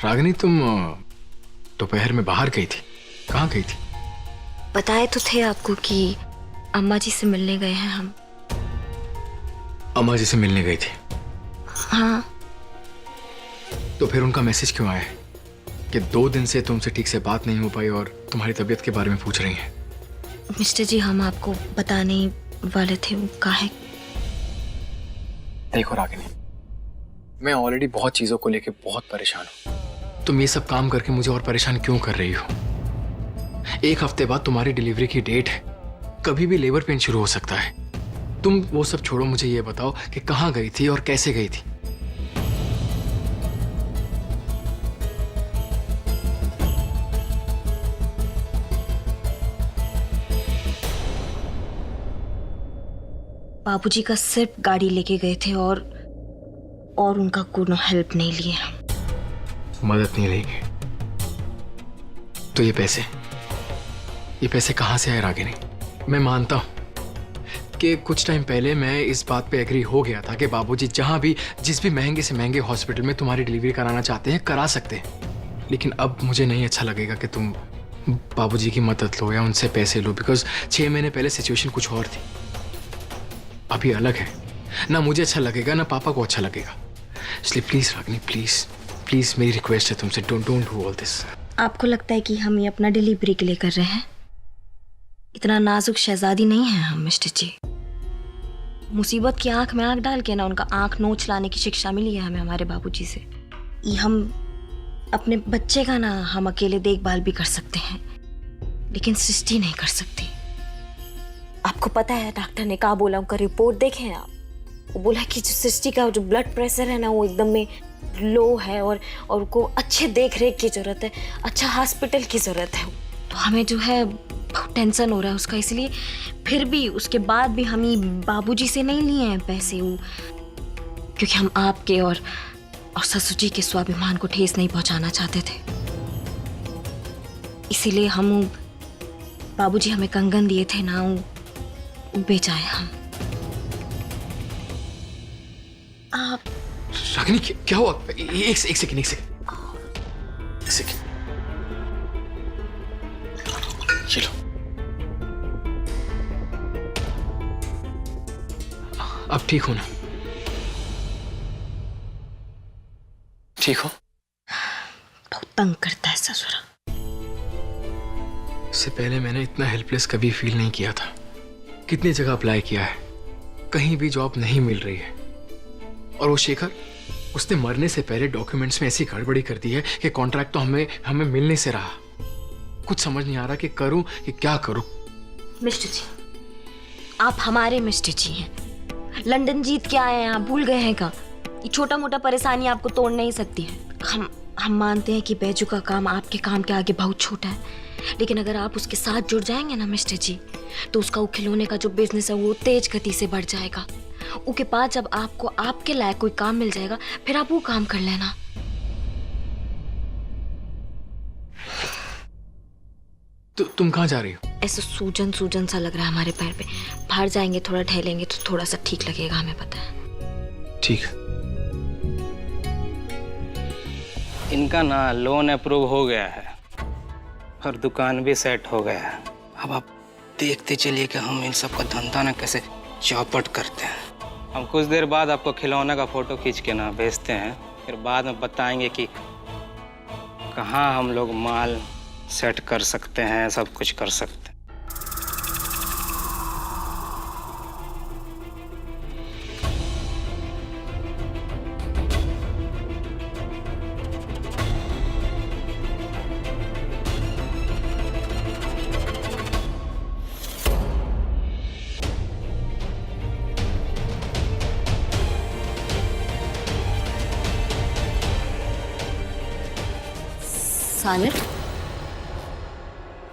रागिनी, तुम दोपहर में बाहर गई थी, कहाँ गई थी? बताए तो थे आपको कि अम्मा जी से मिलने गए हैं हम। अम्मा जी से मिलने गई थी? हाँ। तो फिर उनका मैसेज क्यों आया है कि 2 दिन से तुमसे ठीक से बात नहीं हो पाई और तुम्हारी तबीयत के बारे में पूछ रही हैं? मिस्टर जी, हम आपको बताने वाले थे उनका है। देखो रागिनी, मैं ऑलरेडी बहुत चीजों को लेके बहुत परेशान हूँ। तुम ये सब काम करके मुझे और परेशान क्यों कर रही हो? 1 हफ्ते बाद तुम्हारी डिलीवरी की डेट है, कभी भी लेबर पेन शुरू हो सकता है। तुम वो सब छोड़ो, मुझे ये बताओ कि कहाँ गई थी और कैसे गई थी? बाबूजी का सिर्फ गाड़ी लेके गए थे और उनका कोनो हेल्प नहीं लिए हम। मदद नहीं लेंगे तो ये पैसे कहाँ से आए रागिनी? मैं मानता हूँ कि कुछ टाइम पहले मैं इस बात पे एग्री हो गया था कि बाबूजी जहाँ भी जिस भी महंगे से महंगे हॉस्पिटल में तुम्हारी डिलीवरी कराना चाहते हैं करा सकते हैं, लेकिन अब मुझे नहीं अच्छा लगेगा कि तुम बाबूजी की मदद लो या उनसे पैसे लो, बिकॉज 6 महीने पहले सिचुएशन कुछ और थी, अभी अलग है। ना मुझे अच्छा लगेगा ना पापा को अच्छा लगेगा, इसलिए प्लीज रागिनी, प्लीज मेरी रिक्वेस्ट है तुमसे, डोंट डू ऑल दिस। आपको लगता है कि हम ये अपना डिलीवरी के लिए कर रहे हैं? इतना नाजुक शहजादी नहीं है हम मिस्टर जी। मुसीबत की आंख में आंख डाल के ना उनका आंख नोच लाने की शिक्षा मिली है हमें हमारे बाबूजी से। ये हम अपने बच्चे का ना हम अकेले देखभाल भी कर सकते हैं, लेकिन सृष्टि नहीं कर सकती। आपको पता है डॉक्टर ने कहा बोला, उनका रिपोर्ट देखें आप। वो बोला कि जो सृष्टि का जो ब्लड प्रेशर है ना वो एकदम में लो है और उनको अच्छे देख रेख की जरूरत है, अच्छा हॉस्पिटल की जरूरत है। तो हमें जो है बहुत टेंशन हो रहा है उसका, इसलिए फिर भी उसके बाद भी हम ये बाबूजी से नहीं लिए हैं पैसे, वो क्योंकि हम आपके और ससुर जी के स्वाभिमान को ठेस नहीं पहुंचाना चाहते थे। इसीलिए हम बाबूजी हमें कंगन दिए थे ना, वो बेचाए हम। आप रागिनी क्या हुआ? एक सेकंड। ये लो। अब ठीक हो ना? ठीक हो? बहुत तंग करता है ससुरा। इससे पहले मैंने इतना हेल्पलेस कभी फील नहीं किया था। कितनी जगह अप्लाई किया है, कहीं भी जॉब नहीं मिल रही है। और वो शेखर, उसने मरने से पहले डॉक्यूमेंट्स में ऐसी गड़बड़ी कर दी है कि कॉन्ट्रैक्ट तो हमें मिलने से रहा। कुछ समझ नहीं आ रहा कि करूं कि क्या करूं। मिस्टर जी, आप हमारे मिस्टर जी हैं। लंदन जीत के आए हैं, आप भूल गए हैं क्या? ये छोटा मोटा परेशानी आपको तोड़ नहीं सकती है। हम मानते हैं कि बैजू का काम आपके काम के आगे बहुत छोटा है, लेकिन अगर आप उसके साथ जुड़ जाएंगे ना मिस्टर जी, तो उसका वो खिलौने का जो बिजनेस है वो तेज गति से बढ़ जाएगा। उसके बाद जब आपको आपके लायक कोई काम मिल जाएगा, फिर आप वो काम कर लेना। तुम कहाँ जा रही हो? ऐसा सूजन सा लग रहा है हमारे पैर पे। बाहर जाएंगे, थोड़ा टहलेंगे तो थोड़ा सा ठीक लगेगा, हमें पता है। ठीक है। इनका ना लोन अप्रूव हो गया है और दुकान भी सेट हो गया है। अब आप देखते चलिए कि हम इन सब का धंधा ना कैसे चौपट करते हैं। हम कुछ देर बाद आपको खिलौने का फोटो खींच के ना भेजते हैं, फिर बाद में बताएंगे कि कहाँ हम लोग माल सेट कर सकते हैं, सब कुछ कर सकते हैं। सानिर,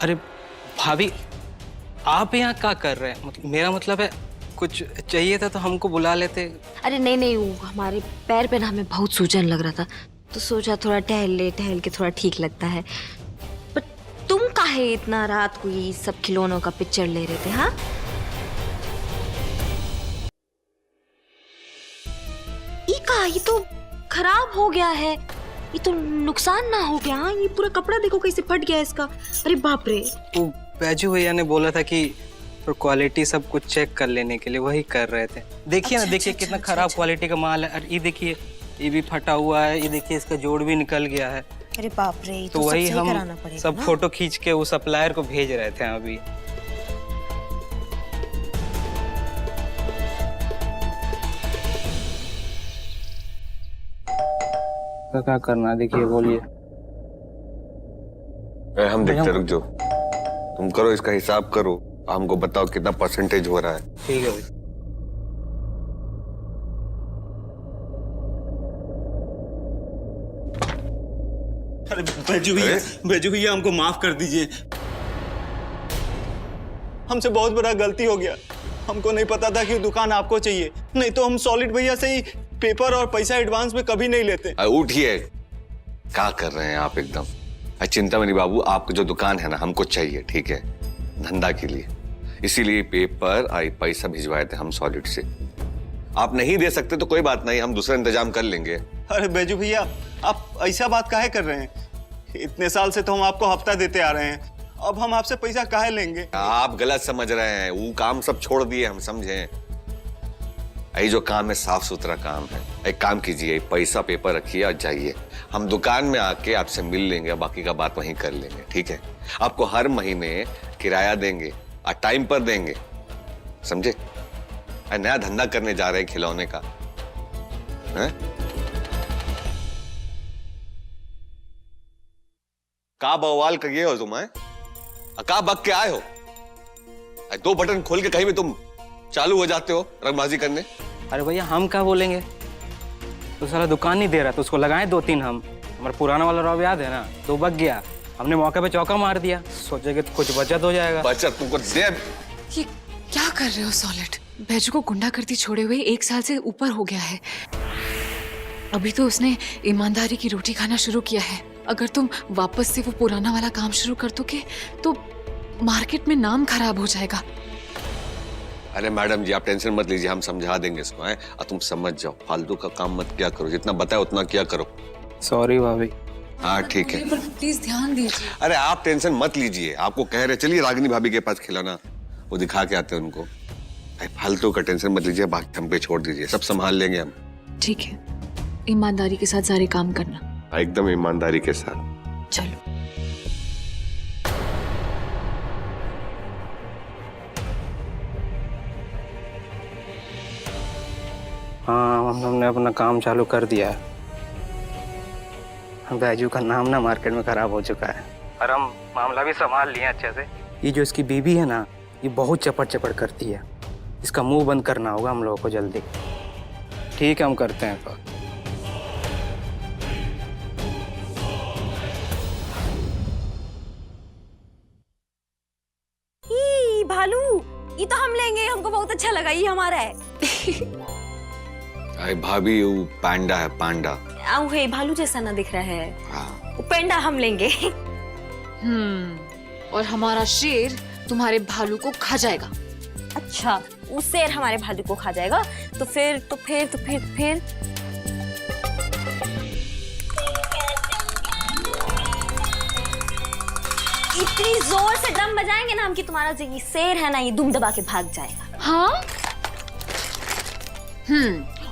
अरे भाभी, आप यहाँ क्या कर रहे हैं? मेरा मतलब है कुछ चाहिए था तो हमको बुला लेते। अरे नहीं, वो हमारे पैर पे ना हमें बहुत सूजन लग रहा था, तो सोचा थोड़ा टहल के थोड़ा ठीक लगता है। पर तुम काहे इतना रात को ये सब खिलौनों का पिक्चर ले रहे थे? हाँ, ये तो खराब हो गया है। ये तो नुकसान ना हो गया? ये पूरा कपड़ा देखो कैसे फट गया इसका। अरे बाप रे। वो बैजू भैया ने बोला था कि क्वालिटी सब कुछ चेक कर लेने के लिए, वही कर रहे थे। देखिए ना, देखिए कितना खराब क्वालिटी का माल है। और ये देखिए, ये भी फटा हुआ है, ये देखिए इसका जोड़ भी निकल गया है। अरे बाप रे, तो वही हम सब फोटो खींच के वो सप्लायर को भेज रहे थे अभी। तो क्या करना है, देखिए बोलिए। हम देखते, रुक जाओ, तुम करो इसका हिसाब करो, हमको बताओ कितना परसेंटेज हो रहा है। ठीक है भाई। अरे बैजू भैया हमको माफ कर दीजिए, हमसे बहुत बड़ा गलती हो गया। हमको नहीं पता था कि दुकान आपको चाहिए, नहीं तो हम सॉलिड भैया से ही पेपर और पैसा एडवांस में कभी नहीं लेते। उठिए, क्या कर रहे हैं आप एकदम। चिंता में नहीं बाबू, आपकी जो दुकान है ना हमको चाहिए, ठीक है, धंधा के लिए, इसीलिए पेपर आई पैसा भिजवाए थे हम सॉलिड से। आप नहीं दे सकते तो कोई बात नहीं, हम दूसरा इंतजाम कर लेंगे। अरे बैजू भैया, आप ऐसा बात काहे कर रहे हैं? इतने साल से तो हम आपको हफ्ता देते आ रहे हैं, अब हम आपसे पैसा काहे लेंगे? आप गलत समझ रहे हैं, वो काम सब छोड़ दिए, हम समझे। यही जो काम है साफ सुथरा काम है। एक काम कीजिए, पैसा पेपर रखिए और जाइए, हम दुकान में आके आपसे मिल लेंगे, बाकी का बात वहीं कर लेंगे, ठीक है? आपको हर महीने किराया देंगे और टाइम पर देंगे, समझे? नया धंधा करने जा रहे हैं खिलौने का, है? का बवाल करिए हो तुम, का बक के आए हो? 2 बटन खोल के कहीं भी तुम चालू हो जाते हो रंगबाजी करने। अरे भैया हम क्या बोलेंगे, तो साला दुकान नहीं दे रहा, तो उसको लगाए 2-3 हम। हमारा पुराना वाला रॉब याद है ना, तो बच गया, हमने मौके पे चौका मार दिया, सोचे कि कुछ बचत हो जाएगा। बचत तुमको दे। ये क्या कर रहे हो सॉलिड? बैजू को गुंडागर्दी छोड़े हुए 1 साल से ऊपर हो गया है। अभी तो उसने ईमानदारी की रोटी खाना शुरू किया है। अगर तुम वापस से वो पुराना वाला काम शुरू कर दोगे तो मार्केट में नाम खराब हो जाएगा। अरे मैडम जी, आप टेंशन मत लीजिए, हम समझा देंगे इसको, है? और तुम समझ जाओ, फालतू का काम मत किया करो, जितना बताए उतना किया करो। सॉरी भाभी। हाँ ठीक है, पर प्लीज ध्यान दीजिए। अरे आप टेंशन मत लीजिए, आपको कह रहे चलिए रागिनी भाभी के पास खिलाना, वो दिखा के आते हैं उनको। फालतू का टेंशन मत लीजिए, बाकी हम पे छोड़ दीजिए, सब संभाल लेंगे हम। ठीक है, ईमानदारी के साथ सारे काम करना। एकदम ईमानदारी के साथ। चलो। हाँ, हमने अपना काम चालू कर दिया है। बैजू का नाम ना मार्केट में खराब हो चुका है, और हम मामला भी संभाल लिए अच्छे से। ये जो इसकी बीबी है ना, ये बहुत चपड़ चपड़ करती है, इसका मुंह बंद करना होगा हम लोगों को जल्दी। ठीक है, हम करते हैं। तो भालू, ये तो हम लेंगे, हमको बहुत अच्छा लगा, ये हमारा है। अरे भाभी, वो पांडा है, पांडा। हे, भालू जैसा ना दिख रहा है। हाँ। वो पेंडा हम लेंगे। और हमारा शेर तुम्हारे भालू को खा जाएगा। अच्छा, वो शेर हमारे भालू को खा जाएगा, तो फिर इतनी जोर से ड्रम बजाएंगे ना हम कि तुम्हारा जो ये शेर है ना, ये दुम दबा के भाग जाएगा। हाँ।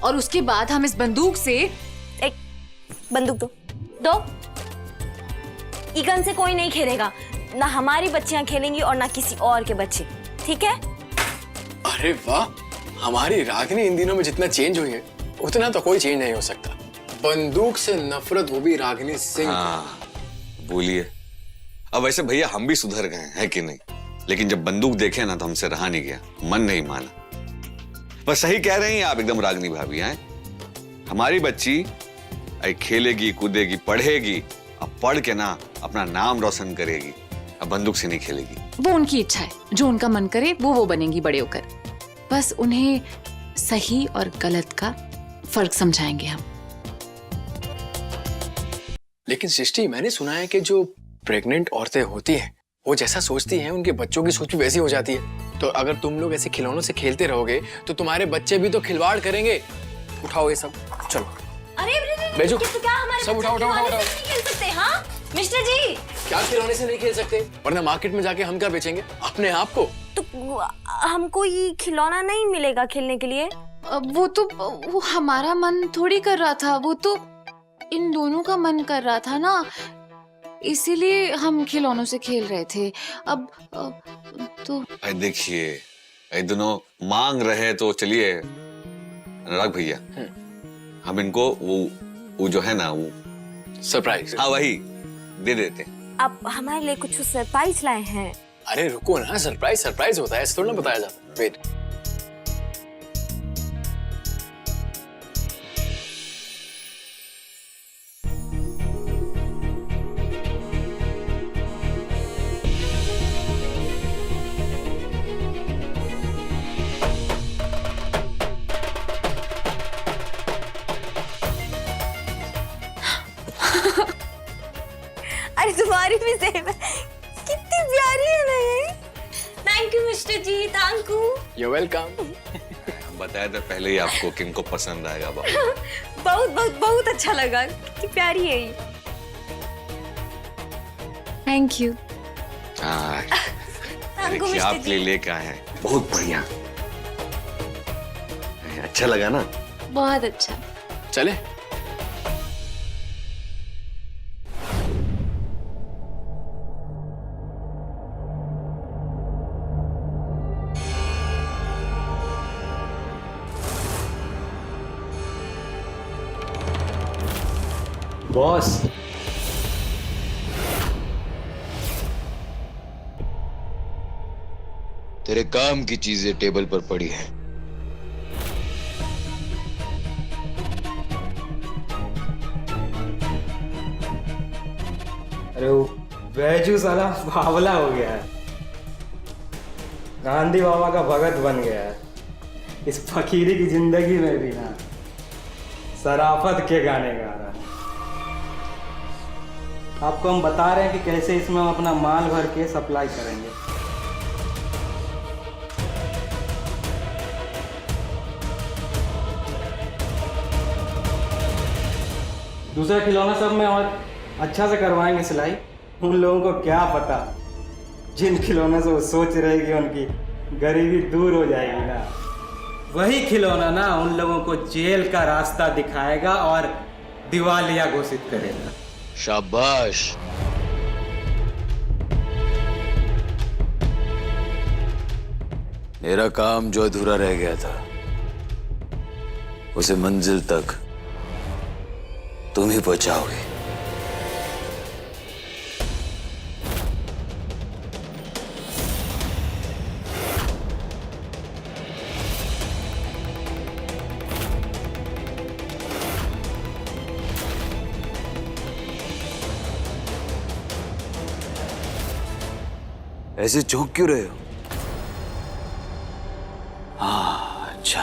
और उसके बाद हम इस बंदूक से एक बंदूक दो। ये गन से कोई नहीं खेलेगा, ना हमारी बच्चियां खेलेंगी और ना किसी और के बच्चे, ठीक है? अरे वाह, हमारी रागिनी इन दिनों में जितना चेंज हुई है उतना तो कोई चेंज नहीं हो सकता। बंदूक से नफरत, वो भी रागिनी सिंह। हाँ, बोलिए। अब वैसे भैया हम भी सुधर गए हैं कि नहीं, लेकिन जब बंदूक देखे ना तो हमसे रहा नहीं गया, मन नहीं माना। पर सही कह रही हैं आप एकदम रागिनी भाभी, हैं? हमारी बच्ची खेलेगी, कूदेगी, पढ़ेगी, अब पढ़ के ना अपना नाम रोशन करेगी, अब बंदूक से नहीं खेलेगी। वो उनकी इच्छा है, जो उनका मन करे वो बनेंगी बड़े होकर। बस उन्हें सही और गलत का फर्क समझाएंगे हम। लेकिन सृष्टि, मैंने सुना है कि जो प्रेग्नेंट औरतें होती हैं वो जैसा सोचती हैं उनके बच्चों की सोच भी वैसी हो जाती है। तो अगर तुम लोग ऐसे खिलौनों से खेलते रहोगे तो तुम्हारे बच्चे भी तो खिलवाड़ करेंगे। उठाओ ये सब, चलो। अरे अरे, अरे, बैजो, ये तो क्या हमारे सब उठाओ, बच्चे उठाओ, खिलौने उठाओ। से नहीं खेल सकते? हाँ मिस्टर जी, क्या खिलौने से नहीं खेल सकते? वरना मार्केट में जाके हम क्या बेचेंगे? अपने आप को। तो हमको ये खिलौना नहीं मिलेगा खेलने के लिए? वो हमारा मन थोड़ी कर रहा था, वो तो इन दोनों का मन कर रहा था ना, इसीलिए हम खिलौनों से खेल रहे थे। अब तो भाई देखिए, ये दोनों मांग रहे हैं तो चलिए अनुराग भैया, हम इनको वो जो है ना वो सरप्राइज। हाँ वही दे देते। आप हमारे लिए कुछ सरप्राइज लाए हैं? अरे रुको ना, सरप्राइज होता है, ऐसे थोड़ा ना बताया जाता। वेट। अरे तुम्हारी भी सेब है, कितनी प्यारी है ना ये। Thank you mister ji, thank you. You welcome. हम बताया था पहले ही आपको किनको पसंद आएगा बाबू। बहुत बहुत बहुत अच्छा लगा, कितनी प्यारी है ये। Thank you. हाँ थैंक यू देखिए मिस्टर आपके लिए जी। लेके आए हैं, बहुत बढ़िया। अच्छा लगा ना? बहुत अच्छा। चले। बॉस, तेरे काम की चीजें टेबल पर पड़ी हैं। अरे वो बैजू साला बावला हो गया है, गांधी बाबा का भगत बन गया है। इस फकीरी की जिंदगी में भी ना शराफत के गाने गा रहा है। आपको हम बता रहे हैं कि कैसे इसमें हम अपना माल भर के सप्लाई करेंगे। दूसरा खिलौना सब में और अच्छा से करवाएंगे सिलाई। उन लोगों को क्या पता, जिन खिलौने से वो सोच रहे कि उनकी गरीबी दूर हो जाएगी ना, वही खिलौना ना उन लोगों को जेल का रास्ता दिखाएगा और दिवालिया घोषित करेगा। शाबाश। मेरा काम जो अधूरा रह गया था उसे मंजिल तक तुम ही पहुंचाओगे। ऐसे चौंक क्यों रहे हो? हाँ अच्छा,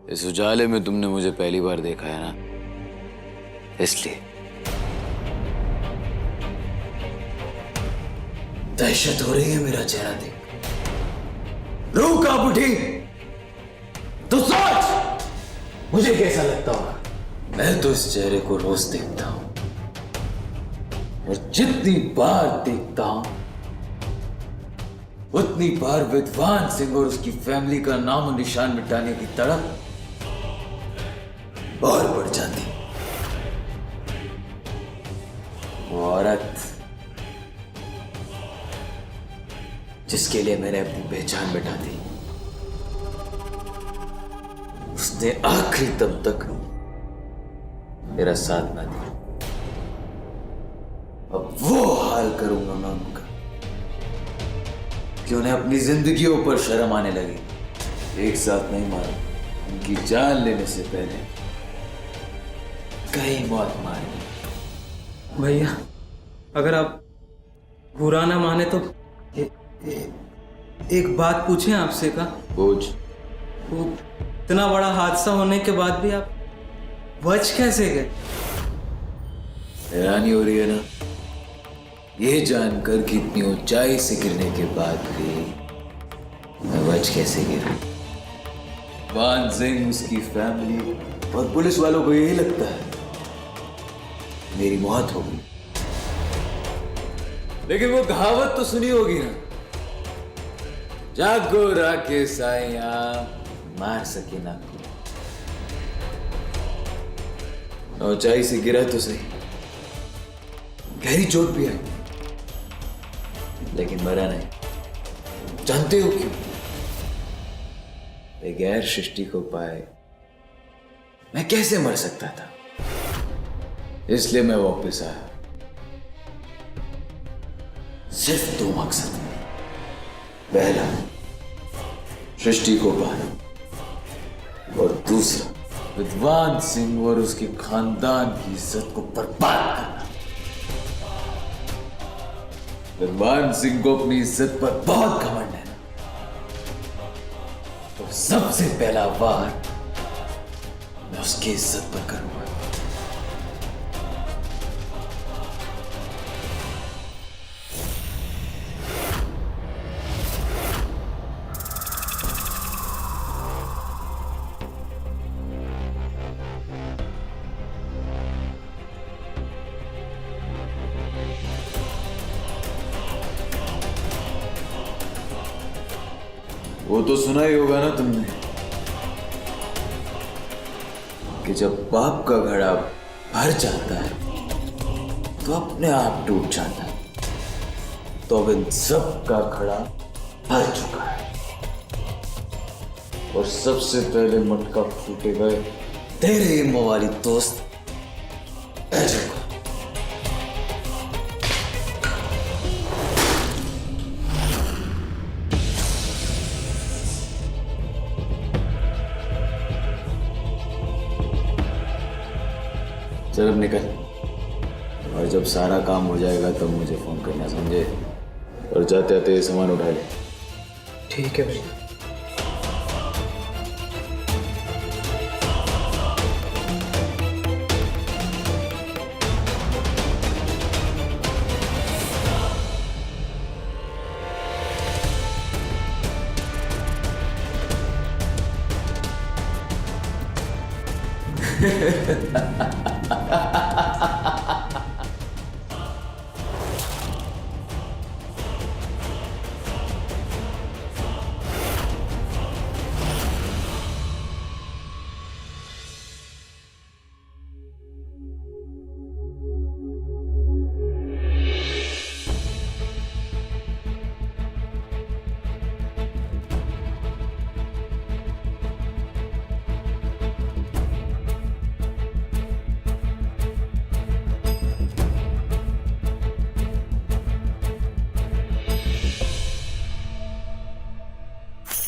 इस उजाले में तुमने मुझे पहली बार देखा है ना, इसलिए दहशत हो रही है मेरा चेहरा देख। रूह कांप उठी तो सोच मुझे कैसा लगता होगा। मैं तो इस चेहरे को रोज देखता हूं और जितनी बार देखता हूं उतनी बार विद्वान सिंह और उसकी फैमिली का नाम और निशान मिटाने की तड़प और बढ़ जाती। वो औरत जिसके लिए मैंने अपनी पहचान मिटा दी, उसने आखिरी दम तक मेरा साथ ना दिया। अब वो हाल करूंगा मैं उनका कि उन्हें अपनी जिंदगियों पर शर्म आने लगी। एक साथ नहीं मारा, उनकी जान लेने से पहले कहीं मौत मारी। भैया अगर आप बुरा ना माने तो एक बात पूछें आपसे का? पूछ। वो इतना बड़ा हादसा होने के बाद भी आप बच कैसे गए? हैरानी हो रही है ना, ये जानकर कि इतनी ऊंचाई से गिरने के बाद भी मैं बच कैसे गिरा। वान सिंह, उसकी फैमिली और पुलिस वालों को यही लगता है मेरी मौत होगी। लेकिन वो कहावत तो सुनी होगी ना, जागो राके साइया मार सके ना कोई। ऊंचाई से गिरा तो सही, गहरी चोट भी आई, लेकिन मरा नहीं। जानते हो क्यों? बगैर सृष्टि को पाए मैं कैसे मर सकता था, इसलिए मैं वापस आया। सिर्फ 2 मकसद, पहला सृष्टि को पाना और दूसरा विद्वान सिंह और उसके खानदान की इज्जत को बर्बाद करना। विद्वान सिंह को अपनी इज्जत पर बहुत घमंड है ना, तो सबसे पहला वार मैं उसकी इज्जत पर करूंगा। वो तो सुना ही होगा ना तुमने कि जब पाप का घड़ा भर जाता है तो अपने आप टूट जाता है। तो अब इन सब का घड़ा भर चुका है और सबसे पहले मटका फूटेगा तेरे ये मवाली दोस्त बैजू का। चल अब निकल, और जब सारा काम हो जाएगा तब मुझे फोन करना, समझे? और जाते आते ये सामान उठा ले। ठीक है भैया।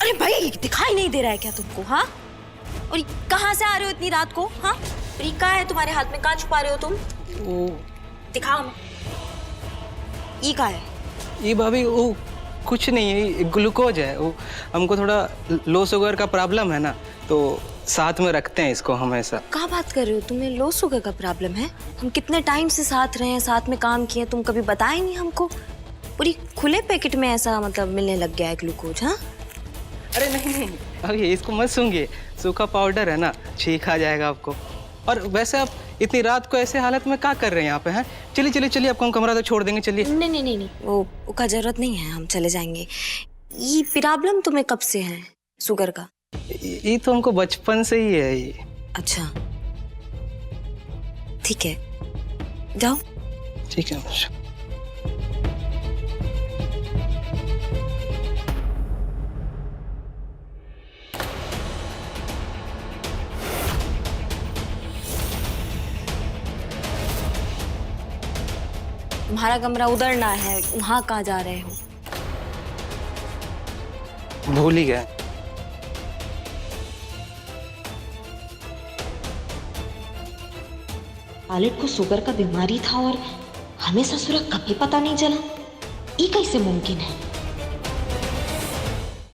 अरे भाई, दिखाई नहीं दे रहा है क्या तुमको? हाँ, और ये कहाँ से आ रहे हो इतनी रात को? हाँ, और ये क्या है तुम्हारे हाथ में? कहाँ छुपा रहे हो तुम? वो दिखाओ हमें। ये क्या है? ये भाभी वो कुछ नहीं है, ये ग्लूकोज है। वो हमको थोड़ा लो शुगर का प्रॉब्लम है ना, तो साथ में रखते हैं इसको हमेशा। क्या बात कर रहे हो? तुम्हें लो शुगर का प्रॉब्लम है? हम कितने टाइम से साथ रहे हैं, साथ में काम किए, तुम कभी बताए नहीं हमको। पूरी खुले पैकेट में ऐसा मतलब मिलने लग गया है ग्लूकोज? हाँ, अरे नहीं, अब ये इसको मत सूंघिए, सूखा पाउडर है ना, छींक आ जाएगा आपको। और वैसे आप इतनी रात को ऐसे हालत में क्या कर रहे हैं यहाँ पे? हैं, चलिए चलिए चलिए, आपको हम कमरा तो छोड़ देंगे, चलिए। नहीं नहीं नहीं नहीं, वो का जरूरत नहीं है, हम चले जाएंगे। ये प्रॉब्लम तुम्हें कब से है शुगर का? ये तो हमको बचपन से ही है ये। अच्छा, ठीक है, जाओ। ठीक है। तुम्हारा कमरा उधर ना है, वहां कहाँ जा रहे हो? भूल ही गया। खालिद को शुगर का बीमारी था और हमें ससुरा कभी पता नहीं चला। ये कैसे मुमकिन है?